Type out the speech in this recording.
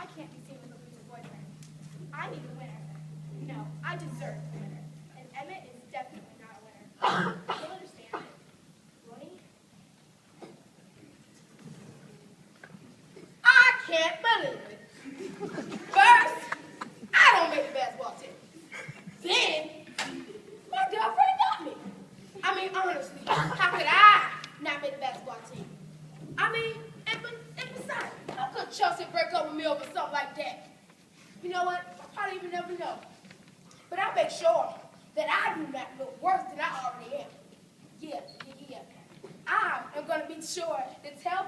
I can't be seen with a loser boyfriend. I need a winner. No, I deserve a winner. And Emmett is definitely not a winner. You'll understand. Won't he? I can't believe it. First, I don't make the basketball team. Then, my girlfriend got me. I mean, honestly, how could I not make the basketball team? I mean, and besides, how could Chelsea break up with me over something like that? You know what? I'll probably even never know. But I'll make sure that I do not look worse than I already am. Yeah. I am going to be sure to tell